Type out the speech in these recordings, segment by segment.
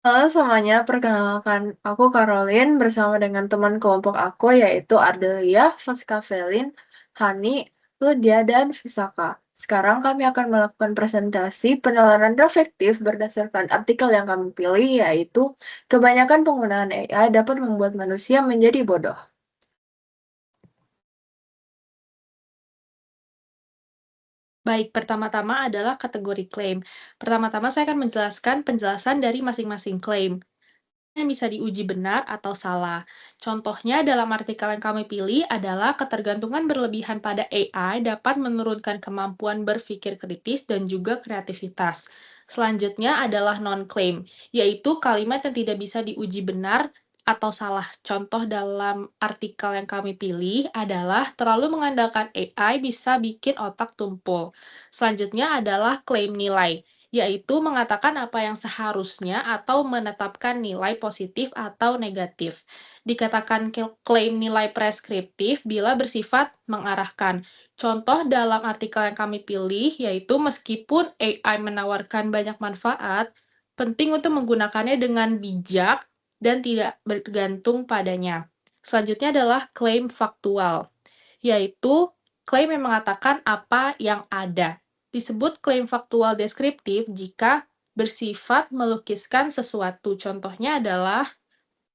Halo semuanya, perkenalkan aku Caroline bersama dengan teman kelompok aku yaitu Ardelia, Vaskavelin, Hani, Ludia, dan Visaka. Sekarang kami akan melakukan presentasi penelaran reflektif berdasarkan artikel yang kami pilih yaitu kebanyakan penggunaan AI dapat membuat manusia menjadi bodoh. Baik, pertama-tama adalah kategori klaim. Pertama-tama saya akan menjelaskan penjelasan dari masing-masing klaim yang bisa diuji benar atau salah. Contohnya dalam artikel yang kami pilih adalah ketergantungan berlebihan pada AI dapat menurunkan kemampuan berpikir kritis dan juga kreativitas. Selanjutnya adalah non-claim, yaitu kalimat yang tidak bisa diuji benar atau salah. Contoh dalam artikel yang kami pilih adalah terlalu mengandalkan AI bisa bikin otak tumpul. Selanjutnya adalah klaim nilai, yaitu mengatakan apa yang seharusnya atau menetapkan nilai positif atau negatif. Dikatakan klaim nilai preskriptif bila bersifat mengarahkan. Contoh dalam artikel yang kami pilih yaitu meskipun AI menawarkan banyak manfaat, penting untuk menggunakannya dengan bijak dan tidak bergantung padanya. Selanjutnya adalah klaim faktual, yaitu klaim yang mengatakan apa yang ada. Disebut klaim faktual deskriptif jika bersifat melukiskan sesuatu. Contohnya adalah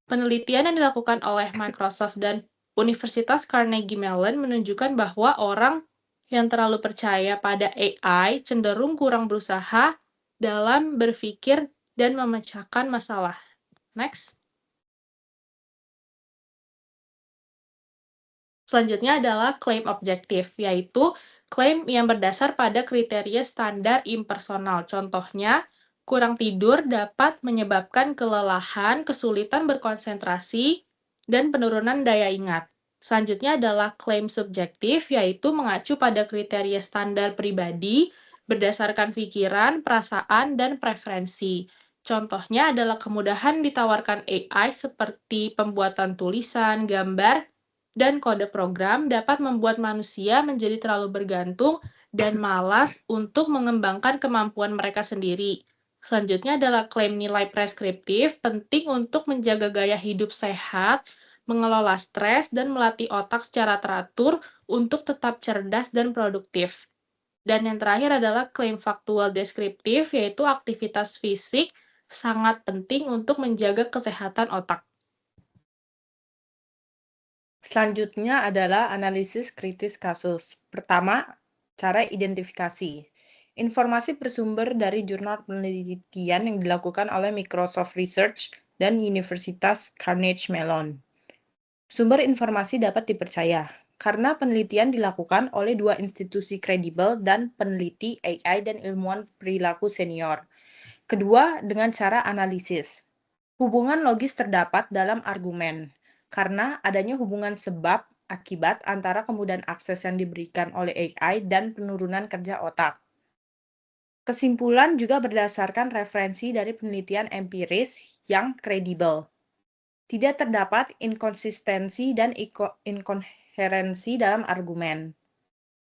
penelitian yang dilakukan oleh Microsoft dan Universitas Carnegie Mellon menunjukkan bahwa orang yang terlalu percaya pada AI cenderung kurang berusaha dalam berpikir dan memecahkan masalah. Next. Selanjutnya adalah klaim objektif, yaitu klaim yang berdasar pada kriteria standar impersonal. Contohnya, kurang tidur dapat menyebabkan kelelahan, kesulitan berkonsentrasi, dan penurunan daya ingat. Selanjutnya adalah klaim subjektif, yaitu mengacu pada kriteria standar pribadi berdasarkan pikiran, perasaan, dan preferensi. Contohnya adalah kemudahan ditawarkan AI seperti pembuatan tulisan, gambar, dan kode program dapat membuat manusia menjadi terlalu bergantung dan malas untuk mengembangkan kemampuan mereka sendiri. Selanjutnya adalah klaim nilai preskriptif, penting untuk menjaga gaya hidup sehat, mengelola stres, dan melatih otak secara teratur untuk tetap cerdas dan produktif. Dan yang terakhir adalah klaim faktual deskriptif, yaitu aktivitas fisik sangat penting untuk menjaga kesehatan otak. Selanjutnya adalah analisis kritis kasus. Pertama, cara identifikasi. Informasi bersumber dari jurnal penelitian yang dilakukan oleh Microsoft Research dan Universitas Carnegie Mellon. Sumber informasi dapat dipercaya karena penelitian dilakukan oleh dua institusi kredibel dan peneliti AI dan ilmuwan perilaku senior. Kedua, dengan cara analisis. Hubungan logis terdapat dalam argumen, karena adanya hubungan sebab akibat antara kemudahan akses yang diberikan oleh AI dan penurunan kerja otak. Kesimpulan juga berdasarkan referensi dari penelitian empiris yang kredibel. Tidak terdapat inkonsistensi dan inkoherensi dalam argumen.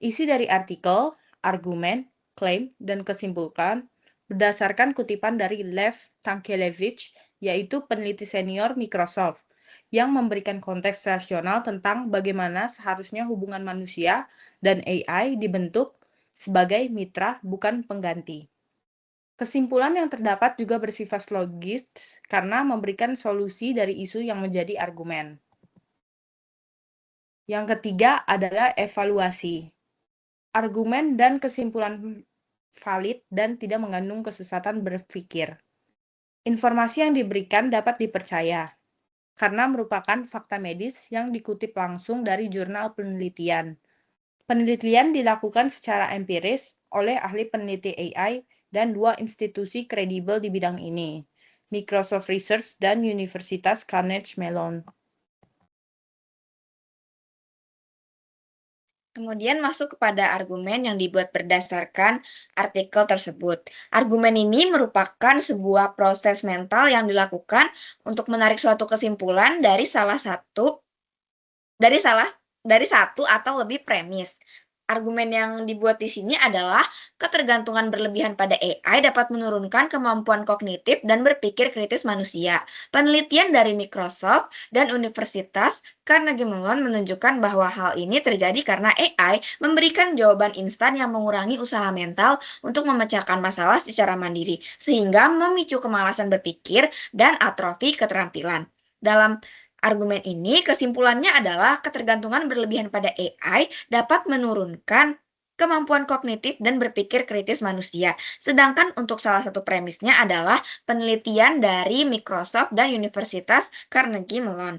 Isi dari artikel, argumen, klaim, dan kesimpulan berdasarkan kutipan dari Lev Tankelevich, yaitu peneliti senior Microsoft, yang memberikan konteks rasional tentang bagaimana seharusnya hubungan manusia dan AI dibentuk sebagai mitra bukan pengganti. Kesimpulan yang terdapat juga bersifat logis karena memberikan solusi dari isu yang menjadi argumen. Yang ketiga adalah evaluasi. Argumen dan kesimpulan valid dan tidak mengandung kesesatan berpikir. Informasi yang diberikan dapat dipercaya karena merupakan fakta medis yang dikutip langsung dari jurnal penelitian. Penelitian dilakukan secara empiris oleh ahli peneliti AI dan dua institusi kredibel di bidang ini, Microsoft Research dan Universitas Carnegie Mellon. Kemudian masuk kepada argumen yang dibuat berdasarkan artikel tersebut. Argumen ini merupakan sebuah proses mental yang dilakukan untuk menarik suatu kesimpulan dari satu atau lebih premis. Argumen yang dibuat di sini adalah ketergantungan berlebihan pada AI dapat menurunkan kemampuan kognitif dan berpikir kritis manusia. Penelitian dari Microsoft dan Universitas Carnegie Mellon menunjukkan bahwa hal ini terjadi karena AI memberikan jawaban instan yang mengurangi usaha mental untuk memecahkan masalah secara mandiri, sehingga memicu kemalasan berpikir dan atrofi keterampilan. Dalam argumen ini, kesimpulannya adalah ketergantungan berlebihan pada AI dapat menurunkan kemampuan kognitif dan berpikir kritis manusia. Sedangkan untuk salah satu premisnya adalah penelitian dari Microsoft dan Universitas Carnegie Mellon.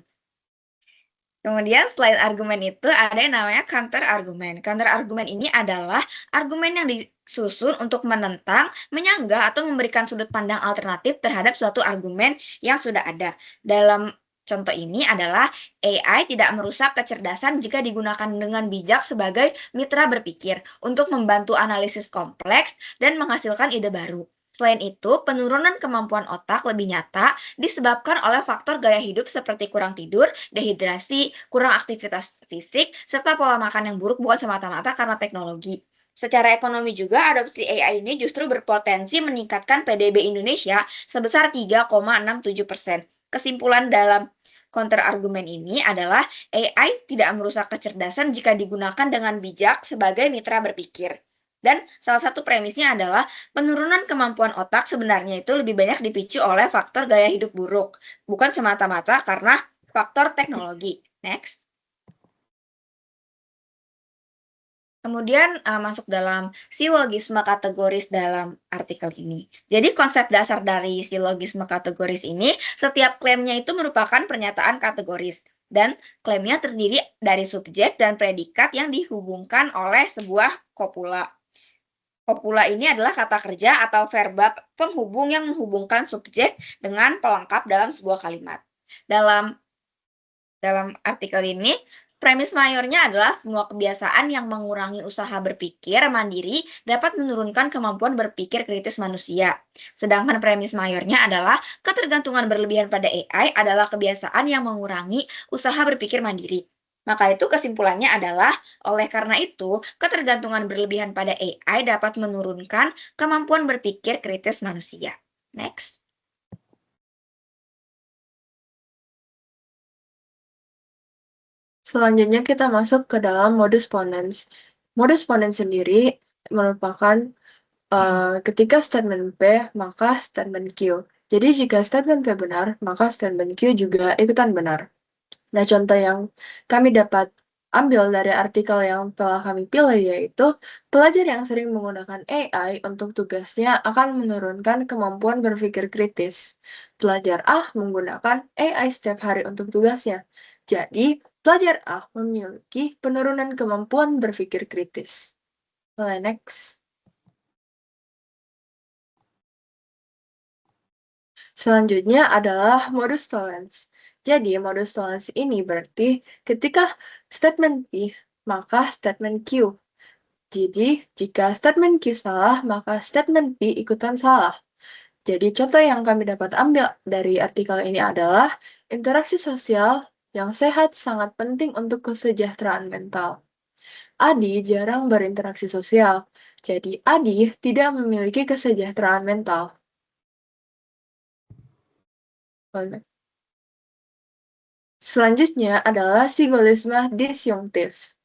Kemudian selain argumen itu ada yang namanya counter argumen. Counter argumen ini adalah argumen yang disusun untuk menentang, menyanggah, atau memberikan sudut pandang alternatif terhadap suatu argumen yang sudah ada. Dalam contoh ini adalah AI tidak merusak kecerdasan jika digunakan dengan bijak sebagai mitra berpikir untuk membantu analisis kompleks dan menghasilkan ide baru. Selain itu, penurunan kemampuan otak lebih nyata disebabkan oleh faktor gaya hidup seperti kurang tidur, dehidrasi, kurang aktivitas fisik, serta pola makan yang buruk bukan semata-mata karena teknologi. Secara ekonomi juga, adopsi AI ini justru berpotensi meningkatkan PDB Indonesia sebesar 3,67%. Kesimpulan dalam counter argumen ini adalah AI tidak merusak kecerdasan jika digunakan dengan bijak sebagai mitra berpikir. Dan salah satu premisnya adalah penurunan kemampuan otak sebenarnya itu lebih banyak dipicu oleh faktor gaya hidup buruk, bukan semata-mata karena faktor teknologi. Next. Kemudian masuk dalam silogisme kategoris dalam artikel ini. Jadi konsep dasar dari silogisme kategoris ini, setiap klaimnya itu merupakan pernyataan kategoris. Dan klaimnya terdiri dari subjek dan predikat yang dihubungkan oleh sebuah kopula. Kopula ini adalah kata kerja atau verba penghubung yang menghubungkan subjek dengan pelengkap dalam sebuah kalimat. Dalam artikel ini, premis mayornya adalah semua kebiasaan yang mengurangi usaha berpikir mandiri dapat menurunkan kemampuan berpikir kritis manusia. Sedangkan premis mayornya adalah ketergantungan berlebihan pada AI adalah kebiasaan yang mengurangi usaha berpikir mandiri. Maka itu kesimpulannya adalah, oleh karena itu, ketergantungan berlebihan pada AI dapat menurunkan kemampuan berpikir kritis manusia. Next. Selanjutnya kita masuk ke dalam modus ponens. Modus ponens sendiri merupakan ketika statement P, maka statement Q. Jadi jika statement P benar, maka statement Q juga ikutan benar. Nah, contoh yang kami dapat ambil dari artikel yang telah kami pilih yaitu, pelajar yang sering menggunakan AI untuk tugasnya akan menurunkan kemampuan berpikir kritis. Pelajar A menggunakan AI setiap hari untuk tugasnya. Jadi, pelajar A memiliki penurunan kemampuan berpikir kritis. Next. Selanjutnya adalah modus tollens. Jadi, modus tollens ini berarti ketika statement P, maka statement Q. Jadi, jika statement Q salah, maka statement P ikutan salah. Jadi, contoh yang kami dapat ambil dari artikel ini adalah interaksi sosial yang sehat sangat penting untuk kesejahteraan mental. Adi jarang berinteraksi sosial, jadi Adi tidak memiliki kesejahteraan mental. Selanjutnya adalah silogisme disjunktif,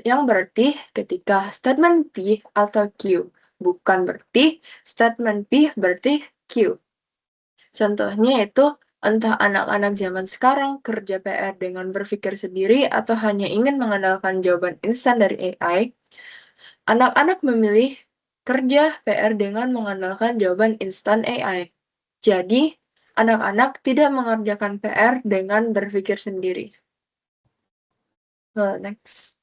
yang berarti ketika statement P atau Q, bukan berarti statement P berarti Q. Contohnya itu, entah anak-anak zaman sekarang kerja PR dengan berpikir sendiri atau hanya ingin mengandalkan jawaban instan dari AI, anak-anak memilih kerja PR dengan mengandalkan jawaban instan AI. Jadi, anak-anak tidak mengerjakan PR dengan berpikir sendiri. Next.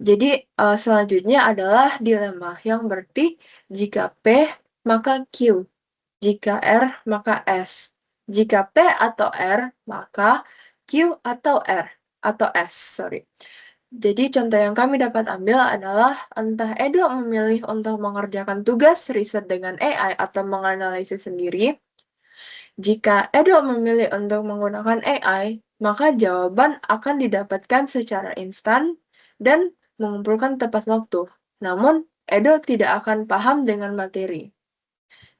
Jadi, selanjutnya adalah dilema, yang berarti jika P, maka Q. Jika R, maka S. Jika P atau R, maka Q atau R. Atau S, sorry. Jadi, contoh yang kami dapat ambil adalah entah Edo memilih untuk mengerjakan tugas riset dengan AI atau menganalisis sendiri. Jika Edo memilih untuk menggunakan AI, maka jawaban akan didapatkan secara instan dan mengumpulkan tepat waktu. Namun, Edo tidak akan paham dengan materi.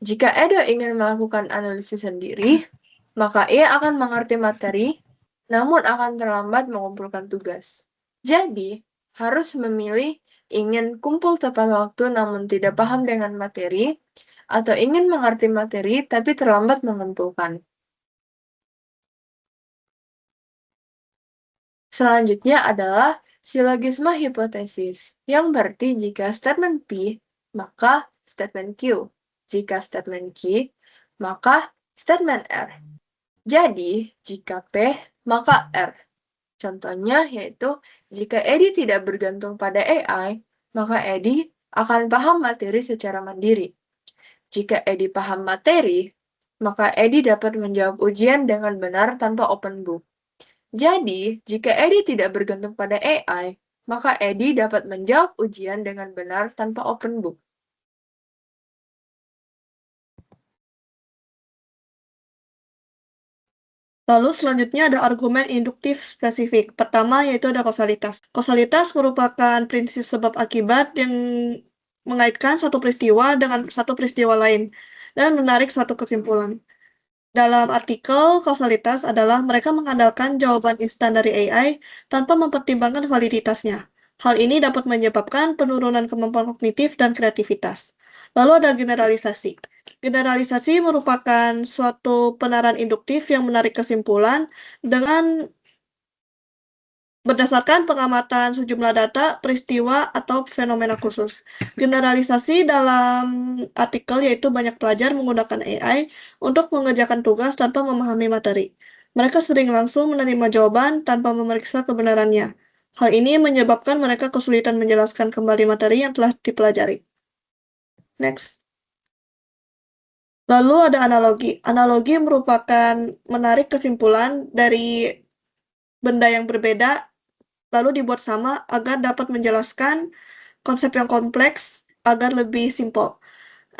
Jika Edo ingin melakukan analisis sendiri, maka ia akan mengerti materi, namun akan terlambat mengumpulkan tugas. Jadi, harus memilih ingin kumpul tepat waktu namun tidak paham dengan materi, atau ingin mengerti materi tapi terlambat mengumpulkan. Selanjutnya adalah silogisme hipotesis, yang berarti jika statement P, maka statement Q. Jika statement Q, maka statement R. Jadi, jika P, maka R. Contohnya yaitu, jika Edi tidak bergantung pada AI, maka Edi akan paham materi secara mandiri. Jika Edi paham materi, maka Edi dapat menjawab ujian dengan benar tanpa open book. Jadi, jika Edi tidak bergantung pada AI, maka Edi dapat menjawab ujian dengan benar tanpa open book. Lalu selanjutnya ada argumen induktif spesifik. Pertama yaitu ada kausalitas. Kausalitas merupakan prinsip sebab akibat yang mengaitkan satu peristiwa dengan satu peristiwa lain dan menarik suatu kesimpulan. Dalam artikel, kausalitas adalah mereka mengandalkan jawaban instan dari AI tanpa mempertimbangkan validitasnya. Hal ini dapat menyebabkan penurunan kemampuan kognitif dan kreativitas. Lalu ada generalisasi. Generalisasi merupakan suatu penarahan induktif yang menarik kesimpulan dengan berdasarkan pengamatan sejumlah data, peristiwa, atau fenomena khusus. Generalisasi dalam artikel yaitu banyak pelajar menggunakan AI untuk mengerjakan tugas tanpa memahami materi. Mereka sering langsung menerima jawaban tanpa memeriksa kebenarannya. Hal ini menyebabkan mereka kesulitan menjelaskan kembali materi yang telah dipelajari. Next. Lalu ada analogi. Analogi merupakan menarik kesimpulan dari benda yang berbeda lalu dibuat sama agar dapat menjelaskan konsep yang kompleks agar lebih simpel.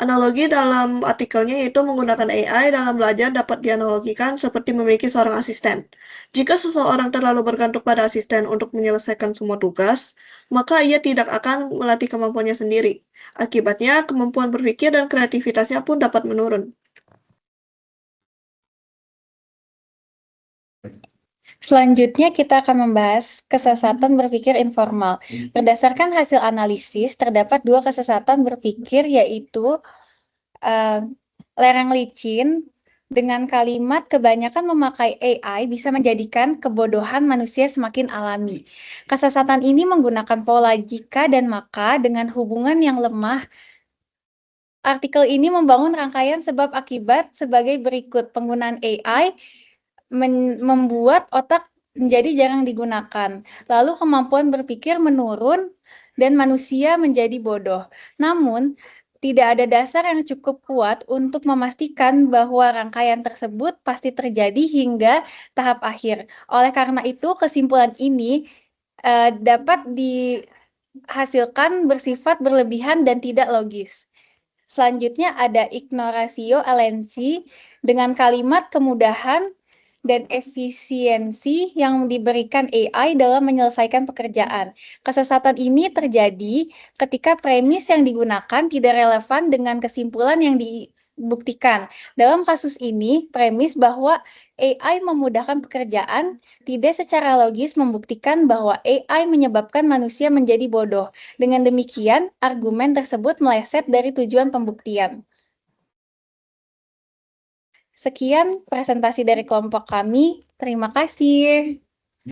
Analogi dalam artikelnya yaitu menggunakan AI dalam belajar dapat dianalogikan seperti memiliki seorang asisten. Jika seseorang terlalu bergantung pada asisten untuk menyelesaikan semua tugas, maka ia tidak akan melatih kemampuannya sendiri. Akibatnya, kemampuan berpikir dan kreativitasnya pun dapat menurun. Selanjutnya kita akan membahas kesesatan berpikir informal. Berdasarkan hasil analisis, terdapat 2 kesesatan berpikir yaitu lereng licin dengan kalimat kebanyakan memakai AI bisa menjadikan kebodohan manusia semakin alami. Kesesatan ini menggunakan pola jika dan maka dengan hubungan yang lemah. Artikel ini membangun rangkaian sebab akibat sebagai berikut. Penggunaan AI membuat otak menjadi jarang digunakan. Lalu kemampuan berpikir menurun dan manusia menjadi bodoh. Namun, tidak ada dasar yang cukup kuat untuk memastikan bahwa rangkaian tersebut pasti terjadi hingga tahap akhir. Oleh karena itu, kesimpulan ini dapat dihasilkan bersifat berlebihan dan tidak logis. Selanjutnya ada ignoratio elenchi dengan kalimat kemudahan dan efisiensi yang diberikan AI dalam menyelesaikan pekerjaan. Kesesatan ini terjadi ketika premis yang digunakan tidak relevan dengan kesimpulan yang dibuktikan. Dalam kasus ini, premis bahwa AI memudahkan pekerjaan tidak secara logis membuktikan bahwa AI menyebabkan manusia menjadi bodoh. Dengan demikian, argumen tersebut meleset dari tujuan pembuktian. Sekian presentasi dari kelompok kami. Terima kasih.